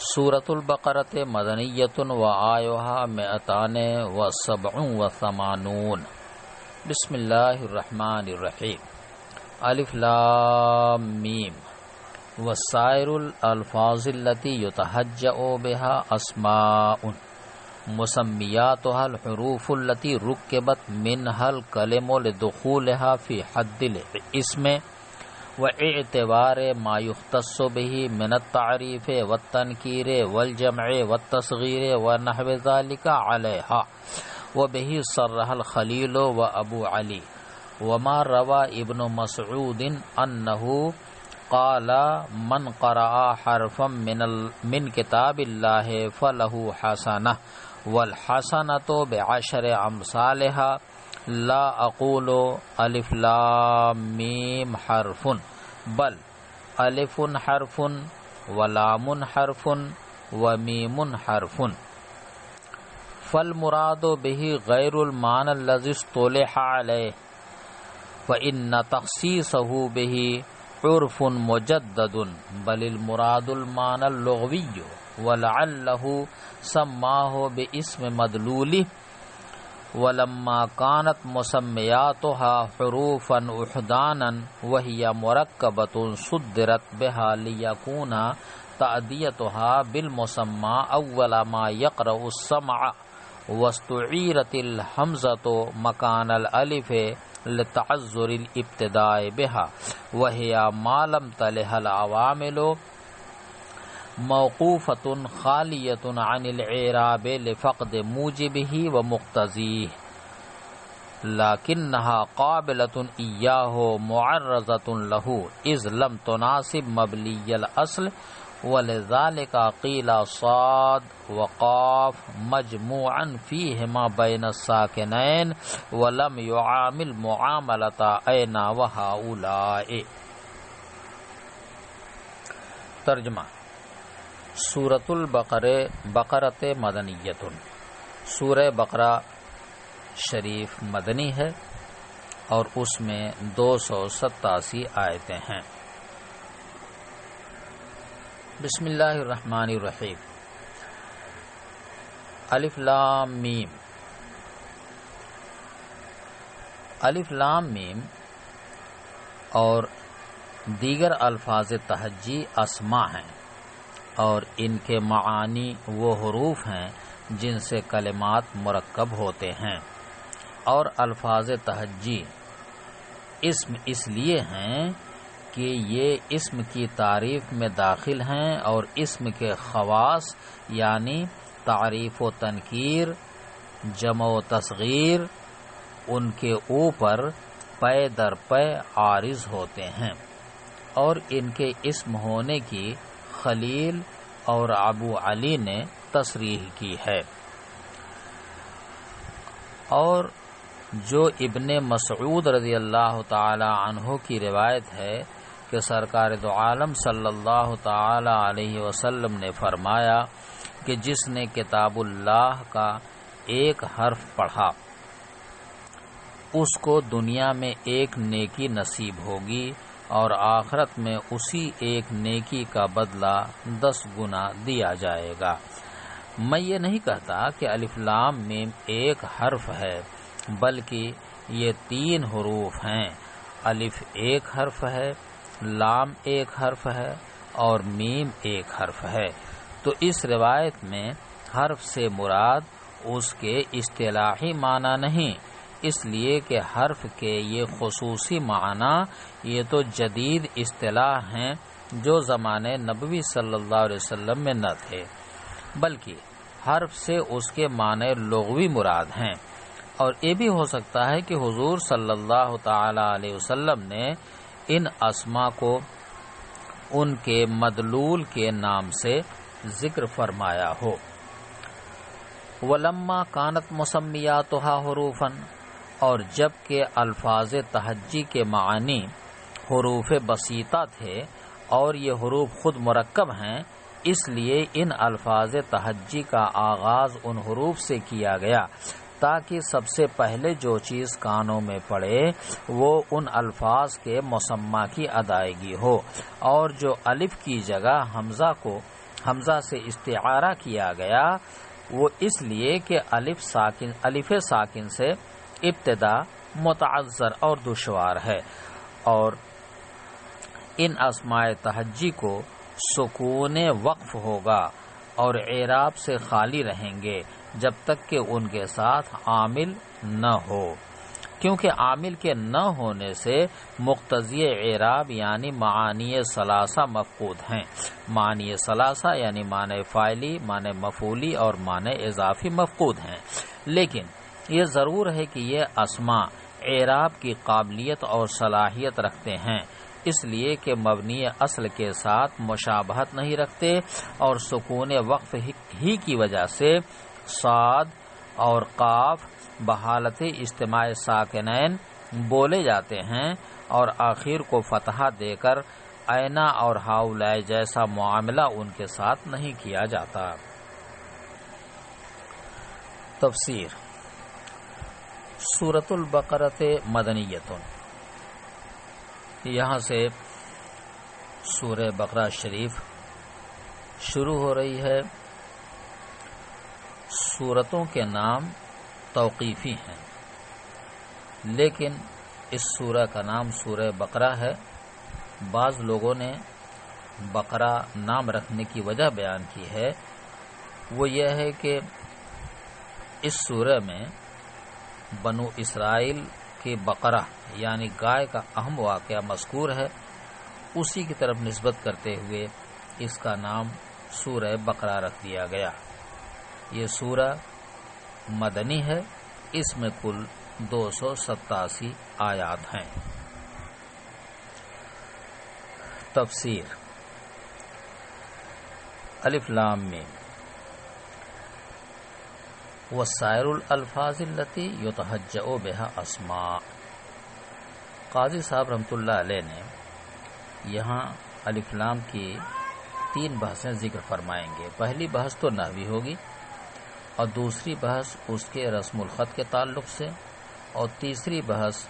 سورۃ البقرۃ مدنیۃ و آیہا 287 بسم اللہ الرحمن الرحیم الف لام میم وسائر الالفاظ التي يتهجأ بها اسماء مسمیاتها الحروف التي ركبت منها الكلم لدخولها في حد الاسم واعتبار ما يختص به من التعريف والتنكير والجمع والتصغير ونحو ذلك عليها وبه صرح الخليل وابو علي وما روى ابن مسعود انه قال من قرأ حرفا من كتاب الله فله حسنة والحسنة بعشر امثالها لا اقول الف لام میم حرف بل الف حرف ولام حرف ومیم حرف فالمراد به غیر المعنى الذي اصطلح عليه فإن تخصيصه به عرف مجدد بل المراد المعنى اللغوي ولعله سماه باسم مدلوله ولما كانت مسمياتها حروفا احدانا وهي مركبة صدرت بها ليكون تأديتها بالمسمى اول ما يقرأ السمع واستعيرت الحمزة مكان الالف لتعذر الابتداء بها وهي ما لم تلها العوامل موقوفة خالیۃ عن الإعراب لفقد موجبه ومقتضیه لكنها قابلة إياه معرضة له إذ لم تناسب مبني الأصل ولذلك قيل صاد وقاف مجموعا فيهما بين الساكنين ولم يعامل معاملة أين وهؤلاء. ترجمہ سورۃ البقرۃ مدنیۃ، سورہ بقرہ شریف مدنی ہے اور اس میں 287 آیتیں ہیں۔ بسم اللہ الرحمن الرحیم الف لام میم۔ الف لام میم اور دیگر الفاظ تہجی اسماء ہیں اور ان کے معانی وہ حروف ہیں جن سے کلمات مرکب ہوتے ہیں، اور الفاظ تہجی اسم اس لیے ہیں کہ یہ اسم کی تعریف میں داخل ہیں اور اسم کے خواص یعنی تعریف و تنکیر، جمع و تصغیر ان کے اوپر پے در پے عارض ہوتے ہیں، اور ان کے اسم ہونے کی خلیل اور ابو علی نے تصریح کی ہے۔ اور جو ابن مسعود رضی اللہ تعالی عنہ کی روایت ہے کہ سرکار دو عالم صلی اللہ تعالی علیہ وسلم نے فرمایا کہ جس نے کتاب اللہ کا ایک حرف پڑھا اس کو دنیا میں ایک نیکی نصیب ہوگی اور آخرت میں اسی ایک نیکی کا بدلہ 10 گنا دیا جائے گا۔ میں یہ نہیں کہتا کہ الف لام میم ایک حرف ہے، بلکہ یہ 3 حروف ہیں۔ الف ایک حرف ہے، لام ایک حرف ہے اور میم ایک حرف ہے۔ تو اس روایت میں حرف سے مراد اس کے اصطلاحی معنی نہیں، اس لیے کہ حرف کے یہ خصوصی معنی یہ تو جدید اصطلاح ہیں جو زمانے نبوی صلی اللہ علیہ وسلم میں نہ تھے، بلکہ حرف سے اس کے معنی لغوی مراد ہیں۔ اور یہ بھی ہو سکتا ہے کہ حضور صلی اللہ تعالی علیہ وسلم نے ان اسماء کو ان کے مدلول کے نام سے ذکر فرمایا ہو۔ وَلَمَّا كَانَتْ مُسَمِّيَاتُهَا حُرُوفًا، اور جب کہ الفاظ تہجی کے معنی حروف بسیطہ تھے اور یہ حروف خود مرکب ہیں، اس لیے ان الفاظ تہجی کا آغاز ان حروف سے کیا گیا تاکہ سب سے پہلے جو چیز کانوں میں پڑے وہ ان الفاظ کے مسمى کی ادائیگی ہو، اور جو الف کی جگہ حمزہ کو حمزہ سے استعارہ کیا گیا وہ اس لیے کہ الف ساکن سے ابتدا متعذر اور دشوار ہے، اور ان اسماء تہجی کو سکون وقف ہوگا اور اعراب سے خالی رہیں گے جب تک کہ ان کے ساتھ عامل نہ ہو، کیونکہ عامل کے نہ ہونے سے مقتضی اعراب یعنی معانی ثلاثہ مفقود ہیں۔ معانی ثلاثہ یعنی معنی فاعلی، معنی مفعولی اور معنی اضافی مفقود ہیں، لیکن یہ ضرور ہے کہ یہ اسماء اعراب کی قابلیت اور صلاحیت رکھتے ہیں، اس لیے کہ مبنی اصل کے ساتھ مشابہت نہیں رکھتے اور سکون وقف ہی کی وجہ سے صاد اور قاف بحالت اجتماع ساکنین بولے جاتے ہیں اور آخر کو فتحہ دے کر اینا اور ہاؤلائے جیسا معاملہ ان کے ساتھ نہیں کیا جاتا۔ تفسیر سورۃ البقرۃ مدنیۃ، یہاں سے سورہ بقرہ شریف شروع ہو رہی ہے۔ سورتوں کے نام توقیفی ہیں، لیکن اس سورہ کا نام سورہ بقرہ ہے۔ بعض لوگوں نے بقرہ نام رکھنے کی وجہ بیان کی ہے، وہ یہ ہے کہ اس سورہ میں بنو اسرائیل کے بقرہ یعنی گائے کا اہم واقعہ مذکور ہے، اسی کی طرف نسبت کرتے ہوئے اس کا نام سورہ بقرہ رکھ دیا گیا۔ یہ سورہ مدنی ہے، اس میں کل 287 آیات ہیں۔ تفسیر الف لام میم وسائر الالفاظ التي يتهجأ بها اسماء۔ قاضی صاحب رحمۃ اللہ علیہ نے یہاں الف لام کی 3 بحثیں ذکر فرمائیں گے۔ پہلی بحث تو نحوی ہوگی، اور دوسری بحث اس کے رسم الخط کے تعلق سے، اور تیسری بحث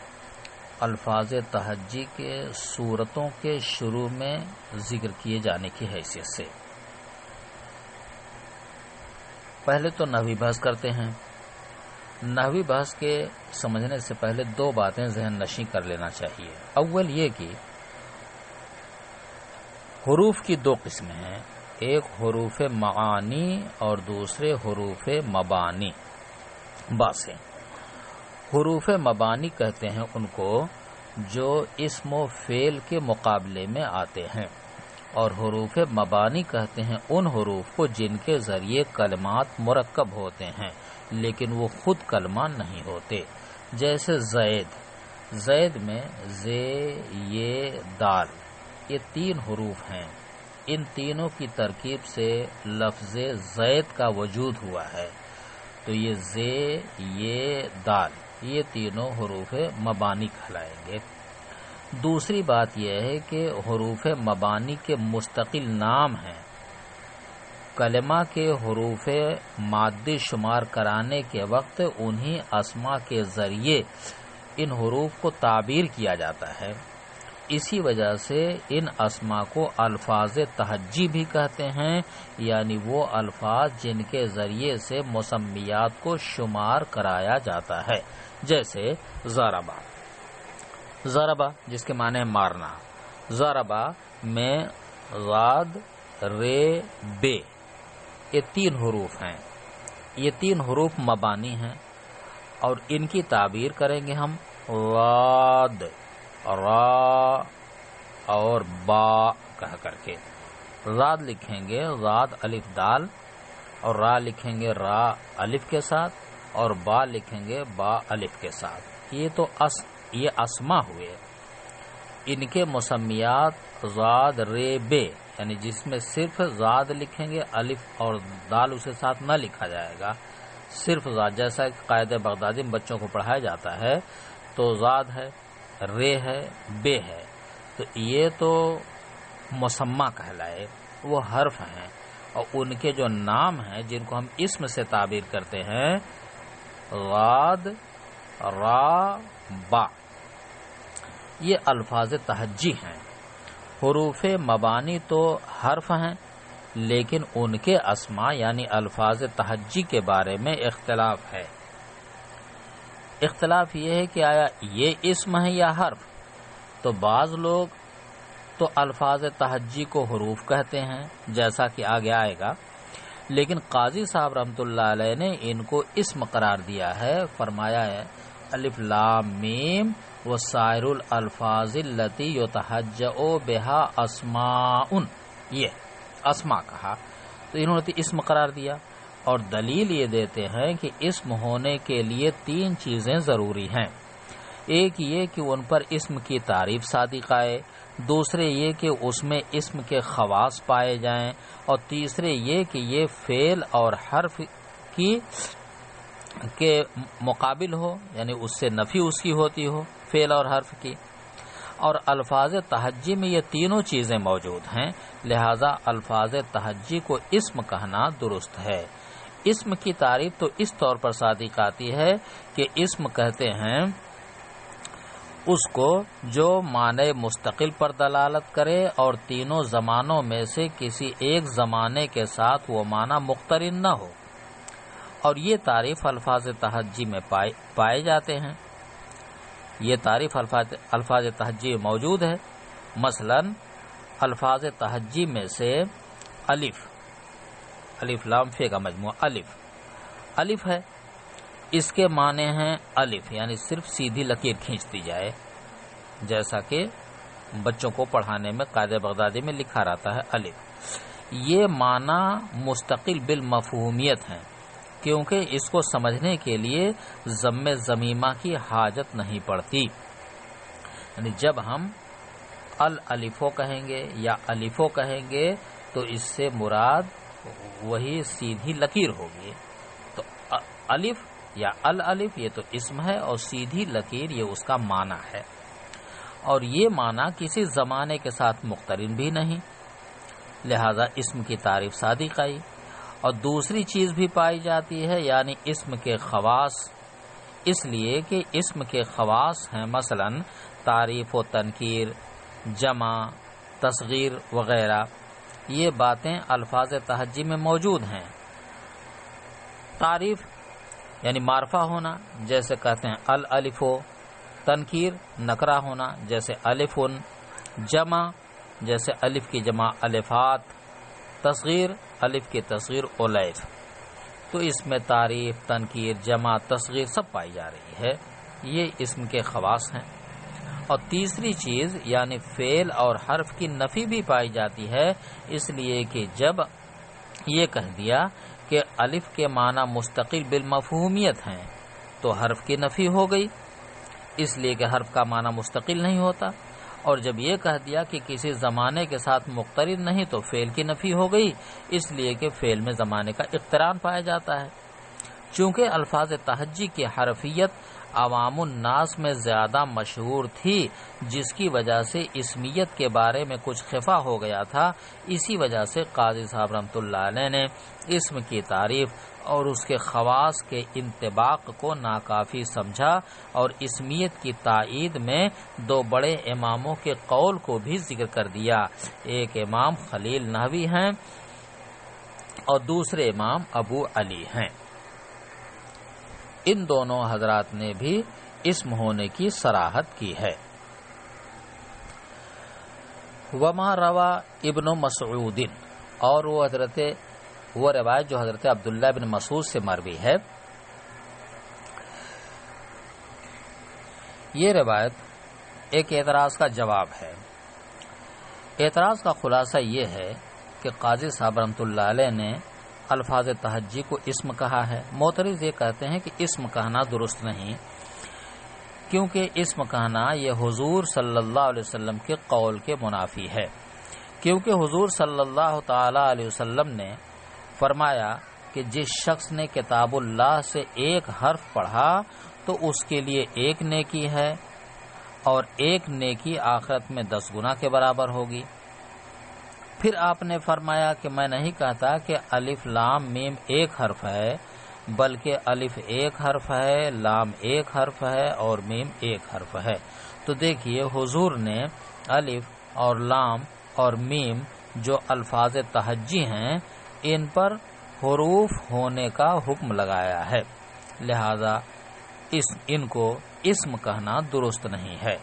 الفاظ تہجی کے صورتوں کے شروع میں ذکر کیے جانے کی حیثیت سے۔ پہلے تو نحوی بحث کرتے ہیں۔ نحوی بحث کے سمجھنے سے پہلے 2 باتیں ذہن نشین کر لینا چاہیے۔ اول یہ کہ حروف کی 2 قسمیں ہیں، ایک حروف معانی اور دوسرے حروف مبانی۔ باسیں حروف مبانی کہتے ہیں ان کو جو اسم و فعل کے مقابلے میں آتے ہیں، اور حروف مبانی کہتے ہیں ان حروف کو جن کے ذریعے کلمات مرکب ہوتے ہیں لیکن وہ خود کلمہ نہیں ہوتے، جیسے زید میں زے، یہ، دال، یہ 3 حروف ہیں۔ ان تینوں کی ترکیب سے لفظ زید کا وجود ہوا ہے، تو یہ زے، یہ، دال، یہ تینوں حروف مبانی کہلائیں گے۔ دوسری بات یہ ہے کہ حروف مبانی کے مستقل نام ہیں، کلمہ کے حروف مادی شمار کرانے کے وقت انہی اسما کے ذریعے ان حروف کو تعبیر کیا جاتا ہے۔ اسی وجہ سے ان اسما کو الفاظ تہجی بھی کہتے ہیں، یعنی وہ الفاظ جن کے ذریعے سے مسمیات کو شمار کرایا جاتا ہے، جیسے ضربہ جس کے معنی مارنا، ضربہ میں غاد، رے، بے، یہ 3 حروف ہیں۔ یہ 3 حروف مبانی ہیں اور ان کی تعبیر کریں گے ہم غاد، را اور با کہہ کر کے۔ غاد لکھیں گے غاد الف دال، اور را لکھیں گے را الف کے ساتھ، اور با لکھیں گے با الف کے ساتھ۔ یہ اسما ہوئے، ان کے مسمیات زاد، رے، بے، یعنی جس میں صرف زاد لکھیں گے، الف اور دال اسے ساتھ نہ لکھا جائے گا، صرف زاد، جیسا قاعدہ بغدادی میں بچوں کو پڑھایا جاتا ہے، تو زاد ہے، رے ہے، بے ہے، تو یہ تو مسمہ کہلائے، وہ حرف ہیں، اور ان کے جو نام ہیں جن کو ہم اسم سے تعبیر کرتے ہیں، غاد، را، با، یہ الفاظ تہجی ہیں۔ حروف مبانی تو حرف ہیں لیکن ان کے اسما یعنی الفاظ تہجی کے بارے میں اختلاف ہے۔ اختلاف یہ ہے کہ آیا یہ اسم ہے یا حرف؟ تو بعض لوگ تو الفاظ تہجی کو حروف کہتے ہیں جیسا کہ آگے آئے گا، لیکن قاضی صاحب رحمۃ اللہ علیہ نے ان کو اسم قرار دیا ہے، فرمایا ہے الف لام میم وسائر الالفاظ التی یتہجأ بہا اسماء، یہ اسما کہا تو انہوں نے اسم قرار دیا، اور دلیل یہ دیتے ہیں کہ اسم ہونے کے لیے 3 چیزیں ضروری ہیں۔ ایک یہ کہ ان پر اسم کی تعریف صادق آئے، دوسرے یہ کہ اس میں اسم کے خواص پائے جائیں، اور تیسرے یہ کہ یہ فعل اور حرف کے مقابل ہو، یعنی اس سے نفی اس کی ہوتی ہو، فعل اور حرف کی۔ اور الفاظ تہجی میں یہ تینوں چیزیں موجود ہیں، لہذا الفاظ تہجی کو اسم کہنا درست ہے۔ اسم کی تعریف تو اس طور پر صادق آتی ہے کہ اسم کہتے ہیں اس کو جو معنی مستقل پر دلالت کرے اور تینوں زمانوں میں سے کسی ایک زمانے کے ساتھ وہ معنی مقترن نہ ہو، اور یہ تعریف الفاظ تہجی میں پائے جاتے ہیں۔ یہ تعریف الفاظ تہجی میں موجود ہے۔ مثلا الفاظ تہجی میں سے الف لام فے کا مجموعہ الف ہے، اس کے معنی ہیں الف یعنی صرف سیدھی لکیر کھینچ دی جائے، جیسا کہ بچوں کو پڑھانے میں قاعدہ بغدادی میں لکھا رہتا ہے الف۔ یہ معنی مستقل بالمفہومیت ہیں، کیونکہ اس کو سمجھنے کے لیے ضم ضمیمہ کی حاجت نہیں پڑتی، یعنی جب ہم الالفو کہیں گے یا الفو کہیں گے تو اس سے مراد وہی سیدھی لکیر ہوگی۔ تو الف یا الالف یہ تو اسم ہے، اور سیدھی لکیر یہ اس کا معنی ہے، اور یہ معنی کسی زمانے کے ساتھ مقترن بھی نہیں، لہذا اسم کی تعریف صادق آئی۔ اور دوسری چیز بھی پائی جاتی ہے، یعنی اسم کے خواص، اس لیے کہ اسم کے خواص ہیں مثلا تعریف و تنکیر، جمع، تصغیر وغیرہ، یہ باتیں الفاظ تہجی میں موجود ہیں۔ تعریف یعنی معرفہ ہونا، جیسے کہتے ہیں الالفو، تنکیر نکرہ ہونا جیسے الفن، جمع جیسے الف کی جمع الفات، تصغیر الف کی تصغیر الیف۔ تو اس میں تعریف، تنکیر، جمع، تصغیر سب پائی جا رہی ہے، یہ اسم کے خواص ہیں۔ اور تیسری چیز یعنی فعل اور حرف کی نفی بھی پائی جاتی ہے، اس لیے کہ جب یہ کہہ دیا کہ الف کے معنی مستقل بالمفہومیت ہیں تو حرف کی نفی ہو گئی، اس لیے کہ حرف کا معنی مستقل نہیں ہوتا، اور جب یہ کہہ دیا کہ کسی زمانے کے ساتھ مقترن نہیں تو فعل کی نفی ہو گئی، اس لیے کہ فعل میں زمانے کا اقتران پایا جاتا ہے۔ چونکہ الفاظ تہجی کی حرفیت عوام الناس میں زیادہ مشہور تھی، جس کی وجہ سے اسمیت کے بارے میں کچھ خفا ہو گیا تھا، اسی وجہ سے قاضی صاحب رحمۃ اللہ علیہ نے اسم کی تعریف اور اس کے خواص کے انطباق کو ناکافی سمجھا، اور اسمیت کی تائید میں 2 بڑے اماموں کے قول کو بھی ذکر کر دیا۔ ایک امام خلیل نحوی ہیں اور دوسرے امام ابو علی ہیں۔ ان دونوں حضرات نے بھی اسم ہونے کی صراحت کی ہے۔ وما روا ابن مسعود، اور وہ روایت جو حضرت عبداللہ بن مسعود سے مروی ہے، یہ روایت ایک اعتراض کا جواب ہے۔ اعتراض کا خلاصہ یہ ہے کہ قاضی صاحب رحمۃ اللہ علیہ نے الفاظ تہجی کو اسم کہا ہے۔ معترض یہ کہتے ہیں کہ اسم کہنا درست نہیں، کیونکہ اسم کہنا یہ حضور صلی اللہ علیہ وسلم کے قول کے منافی ہے، کیونکہ حضور صلی اللہ تعالی علیہ وسلم نے فرمایا کہ جس شخص نے کتاب اللہ سے ایک حرف پڑھا تو اس کے لیے 1 نیکی ہے، اور 1 نیکی آخرت میں 10 گنا کے برابر ہوگی۔ پھر آپ نے فرمایا کہ میں نہیں کہتا کہ الف لام میم 1 حرف ہے، بلکہ الف 1 حرف ہے، لام 1 حرف ہے اور میم 1 حرف ہے۔ تو دیکھیے حضور نے الف اور لام اور میم جو الفاظ تہجی ہیں ان پر حروف ہونے کا حکم لگایا ہے، لہذا ان کو اسم کہنا درست نہیں ہے۔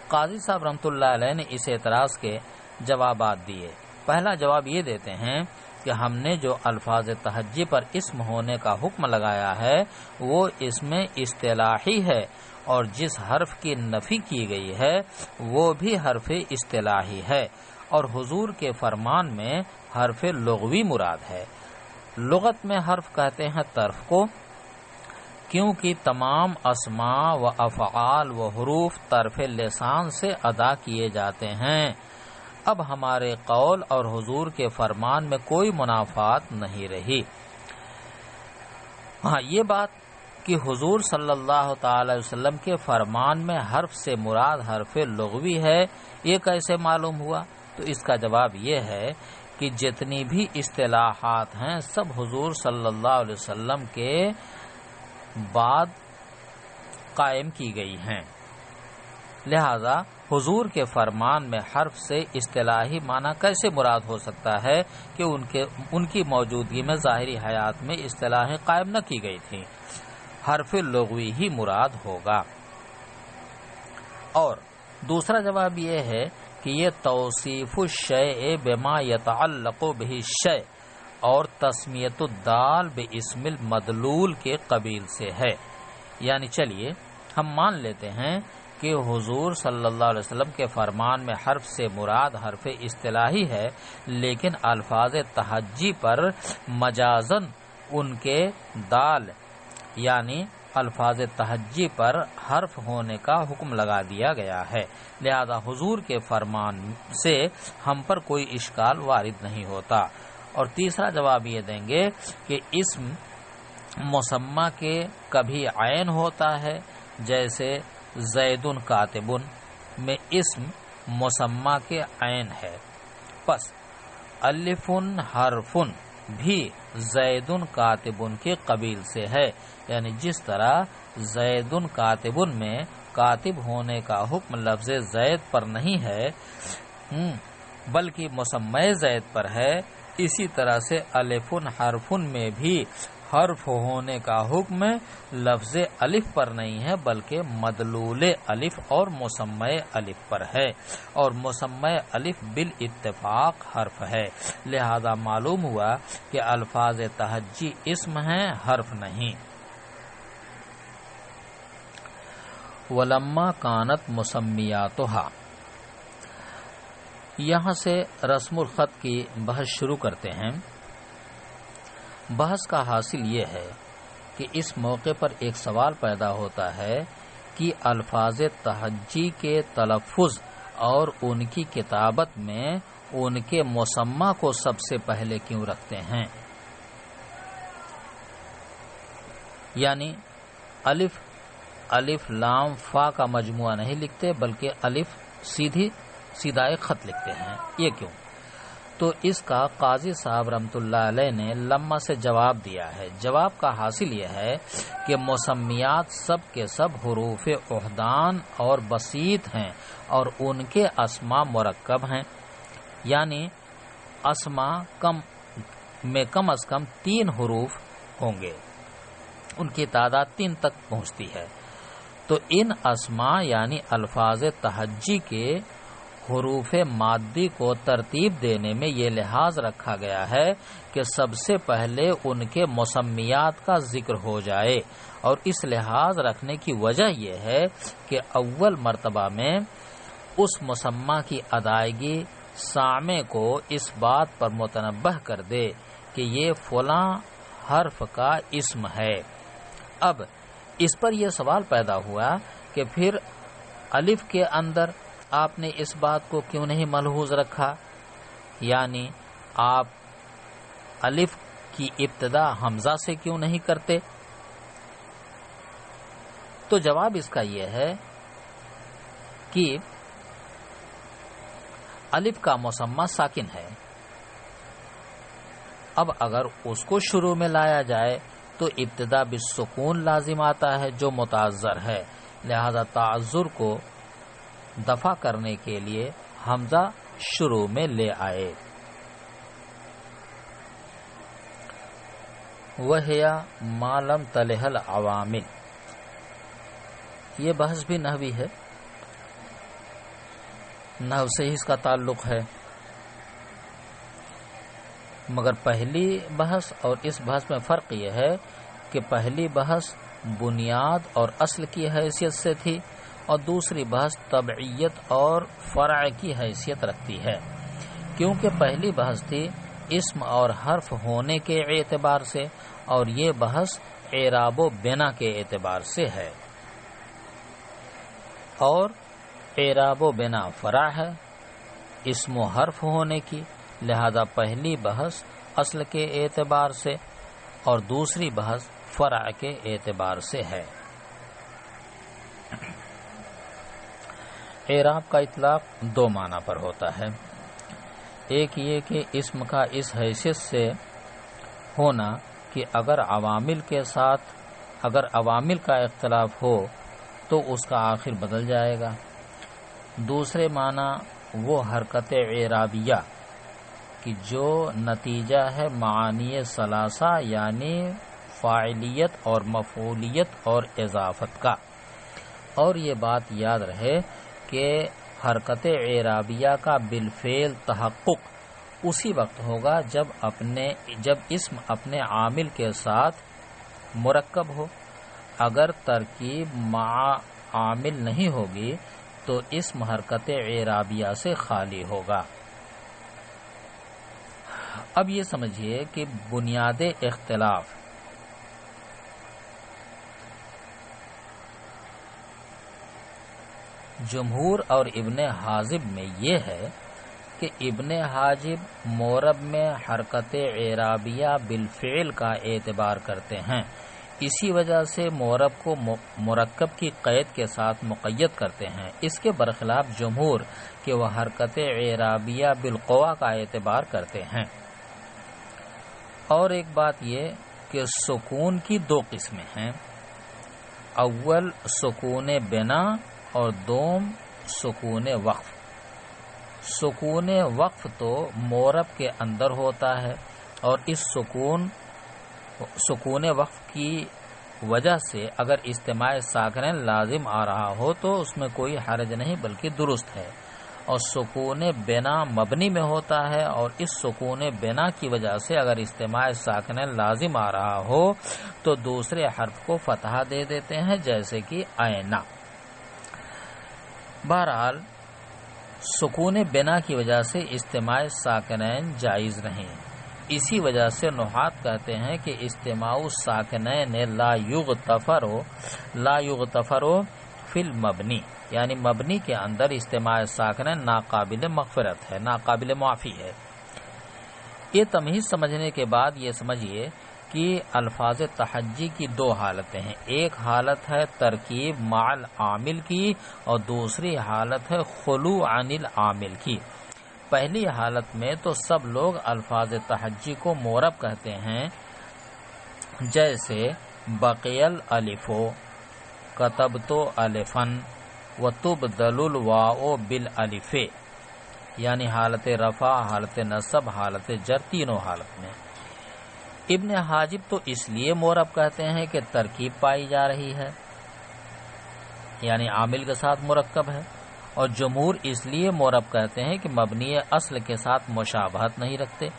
قاضی صاحب رحمۃ اللہ علیہ نے اس اعتراض کے جوابات دیے۔ پہلا جواب یہ دیتے ہیں کہ ہم نے جو الفاظ تہجی پر اسم ہونے کا حکم لگایا ہے وہ اس میں اصطلاحی ہے، اور جس حرف کی نفی کی گئی ہے وہ بھی حرف اصطلاحی ہے، اور حضور کے فرمان میں حرف لغوی مراد ہے۔ لغت میں حرف کہتے ہیں طرف کو، کیونکہ تمام اسماء و افعال و حروف طرف لسان سے ادا کیے جاتے ہیں۔ اب ہمارے قول اور حضور کے فرمان میں کوئی منافات نہیں رہی۔ ہاں، یہ بات کہ حضور صلی اللہ تعالی علیہ وسلم کے فرمان میں حرف سے مراد حرف لغوی ہے، یہ کیسے معلوم ہوا؟ تو اس کا جواب یہ ہے کہ جتنی بھی اصطلاحات ہیں سب حضور صلی اللہ علیہ وسلم کے بعد قائم کی گئی ہیں، لہذا حضور کے فرمان میں حرف سے اصطلاحی معنی کیسے مراد ہو سکتا ہے کہ ان کی موجودگی میں ظاہری حیات میں اصطلاحیں قائم نہ کی گئی تھیں، حرف لغوی ہی مراد ہوگا۔ اور دوسرا جواب یہ ہے کہ یہ توصیف الشیء بما یتعلق بہ الشیء اور تسمیت الدال باسم المدلول کے قبیل سے ہے، یعنی چلیے ہم مان لیتے ہیں کہ حضور صلی اللہ علیہ وسلم کے فرمان میں حرف سے مراد حرف اصطلاحی ہے، لیکن الفاظ تہجی پر مجازن ان کے دال یعنی الفاظ تہجی پر حرف ہونے کا حکم لگا دیا گیا ہے، لہذا حضور کے فرمان سے ہم پر کوئی اشکال وارد نہیں ہوتا۔ اور تیسرا جواب یہ دیں گے کہ اسم مسمى کے کبھی عین ہوتا ہے، جیسے زید کاتب میں اسم مسمى کے عین ہے، پس الف حرف بھی زید کاتب کے قبیل سے ہے، یعنی جس طرح زید کاتب میں کاتب ہونے کا حکم لفظ زید پر نہیں ہے بلکہ مسمى زید پر ہے، اسی طرح سے الف حرف میں بھی حرف ہونے کا حکم لفظ الف پر نہیں ہے بلکہ مدلول الف اور مسمى الف پر ہے، اور مسمى الف بالاتفاق حرف ہے، لہذا معلوم ہوا کہ الفاظ تہجی اسم ہیں، حرف نہیں۔ ولما کانت مسمیاتها، یہاں سے رسم الخط کی بحث شروع کرتے ہیں۔ بحث کا حاصل یہ ہے کہ اس موقع پر ایک سوال پیدا ہوتا ہے کہ الفاظ تہجی کے تلفظ اور ان کی کتابت میں ان کے مسمى کو سب سے پہلے کیوں رکھتے ہیں؟ یعنی الف لام فا کا مجموعہ نہیں لکھتے بلکہ الف سیدھا ایک خط لکھتے ہیں، یہ کیوں؟ تو اس کا قاضی صاحب رحمۃ اللہ علیہ نے لما سے جواب دیا ہے۔ جواب کا حاصل یہ ہے کہ مسمیات سب کے سب حروف احدان اور بسیط ہیں اور ان کے اسماء مرکب ہیں، یعنی اسماء کم از کم 3 حروف ہوں گے، ان کی تعداد 3 تک پہنچتی ہے۔ تو ان اسماء یعنی الفاظ تہجی کے حروف مادی کو ترتیب دینے میں یہ لحاظ رکھا گیا ہے کہ سب سے پہلے ان کے مسمیات کا ذکر ہو جائے، اور اس لحاظ رکھنے کی وجہ یہ ہے کہ اول مرتبہ میں اس مسمى کی ادائیگی سامع کو اس بات پر متنبہ کر دے کہ یہ فلاں حرف کا اسم ہے۔ اب اس پر یہ سوال پیدا ہوا کہ پھر الف کے اندر آپ نے اس بات کو کیوں نہیں ملحوظ رکھا، یعنی آپ الف کی ابتدا حمزہ سے کیوں نہیں کرتے؟ تو جواب اس کا یہ ہے کہ الف کا مسمى ساکن ہے، اب اگر اس کو شروع میں لایا جائے تو ابتدا بالسکون لازم آتا ہے جو متعذر ہے، لہذا تعذر کو دفع کرنے کے لیے حمزہ شروع میں لے آئے۔ وہیا مالم تلہل عوامل، یہ بحث بھی نحوی ہے، نحو سے ہی اس کا تعلق ہے، مگر پہلی بحث اور اس بحث میں فرق یہ ہے کہ پہلی بحث بنیاد اور اصل کی حیثیت سے تھی اور دوسری بحث تبعیت اور فرع کی حیثیت رکھتی ہے، کیونکہ پہلی بحث تھی اسم اور حرف ہونے کے اعتبار سے اور یہ بحث اعراب و بنا کے اعتبار سے ہے، اور اعراب و بنا فرع ہے اسم و حرف ہونے کی، لہذا پہلی بحث اصل کے اعتبار سے اور دوسری بحث فرع کے اعتبار سے ہے۔ اعراب کا اطلاق دو معنی پر ہوتا ہے، ایک یہ کہ اسم کا اس حیثیت سے ہونا کہ اگر عوامل کا اختلاف ہو تو اس کا آخر بدل جائے گا، دوسرے معنی وہ حرکت اعرابیہ کہ جو نتیجہ ہے معانی ثلاثہ یعنی فاعلیت اور مفعولیت اور اضافت کا، اور یہ بات یاد رہے کہ حرکت اعرابیہ کا بالفعل تحقق اسی وقت ہوگا جب اسم اپنے عامل کے ساتھ مرکب ہو، اگر ترکیب مع عامل نہیں ہوگی تو اسم حرکت اعرابیہ سے خالی ہوگا۔ اب یہ سمجھیے کہ بنیاد اختلاف جمہور اور ابن حاجب میں یہ ہے کہ ابن حاجب مورب میں حرکت اعرابیہ بالفعل کا اعتبار کرتے ہیں، اسی وجہ سے مورب کو مرکب کی قید کے ساتھ مقید کرتے ہیں، اس کے برخلاف جمہور کہ وہ حرکت اعرابیہ بالقوا کا اعتبار کرتے ہیں۔ اور ایک بات یہ کہ سکون کی دو قسمیں ہیں، اول سکون بنا اور دوم سکون وقف۔ سکون وقف تو مورب کے اندر ہوتا ہے اور اس سکون وقف کی وجہ سے اگر اجتماع ساکنین لازم آ رہا ہو تو اس میں کوئی حرج نہیں بلکہ درست ہے، اور سکون بنا مبنی میں ہوتا ہے اور اس سکون بنا کی وجہ سے اگر اجتماع ساکنین لازم آ رہا ہو تو دوسرے حرف کو فتحہ دے دیتے ہیں، جیسے کہ اینا۔ بہرحال سکون بنا کی وجہ سے اجتماع ساکنین جائز نہیں، اسی وجہ سے نحات کہتے ہیں کہ اجتماع ساکنین لا یغتفر فی المبنی، یعنی مبنی کے اندر اجتماع ساکنین ناقابل مغفرت ہے، ناقابل معافی ہے۔ یہ تمہیز سمجھنے کے بعد یہ سمجھیے کہ الفاظ تحجی کی دو حالتیں ہیں، ایک حالت ہے ترکیب مع العامل کی اور دوسری حالت ہے خلو عن العامل کی۔ پہلی حالت میں تو سب لوگ الفاظ تحجی کو مورب کہتے ہیں، جیسے بقی الالف، کتبت الفن، وتبدل الواو بالالف، یعنی حالت رفع، حالت نصب، حالت جر، تینوں حالت میں۔ ابن حاجب تو اس لیے مورب کہتے ہیں کہ ترکیب پائی جا رہی ہے، یعنی عامل کے ساتھ مرکب ہے، اور جمہور اس لیے مورب کہتے ہیں کہ مبنی اصل کے ساتھ مشابہت نہیں رکھتے،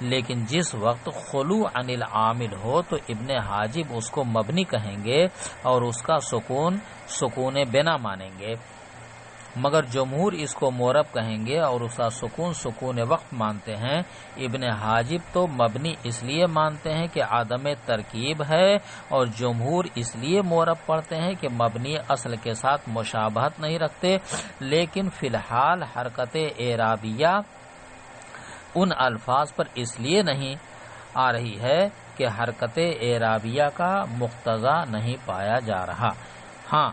لیکن جس وقت خلو عن العامل ہو تو ابن حاجب اس کو مبنی کہیں گے اور اس کا سکون بنا مانیں گے، مگر جمہور اس کو مورب کہیں گے اور اس کا سکون وقت مانتے ہیں۔ ابن حاجب تو مبنی اس لیے مانتے ہیں کہ عدم ترکیب ہے، اور جمہور اس لیے مورب پڑھتے ہیں کہ مبنی اصل کے ساتھ مشابہت نہیں رکھتے، لیکن فی الحال حرکت اعرابیہ ان الفاظ پر اس لیے نہیں آ رہی ہے کہ حرکت اعرابیہ کا مقتضا نہیں پایا جا رہا، ہاں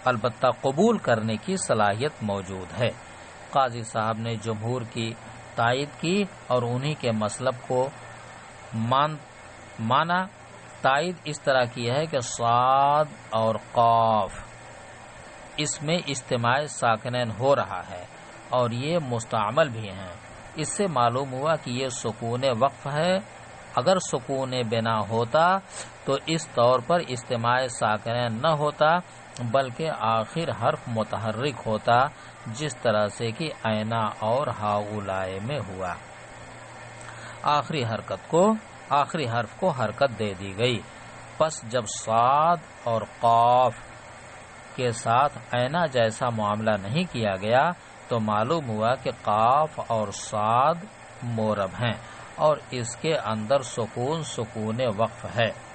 البتہ قبول کرنے کی صلاحیت موجود ہے۔ قاضی صاحب نے جمہور کی تائید کی اور انہی کے مسلب کو مانا۔ تائید اس طرح کی ہے کہ صاد اور قاف اس میں اجتماع ساکنین ہو رہا ہے اور یہ مستعمل بھی ہیں، اس سے معلوم ہوا کہ یہ سکون وقف ہے، اگر سکون بنا ہوتا تو اس طور پر اجتماع ساکنین نہ ہوتا بلکہ آخر حرف متحرک ہوتا جس طرح سے کہ اینا اور ہاؤلائے میں ہوا۔ آخری حرف کو حرکت دے دی گئی، پس جب صاد اور قاف کے ساتھ اینا جیسا معاملہ نہیں کیا گیا تو معلوم ہوا کہ قاف اور صاد مورب ہیں اور اس کے اندر سکون وقف ہے۔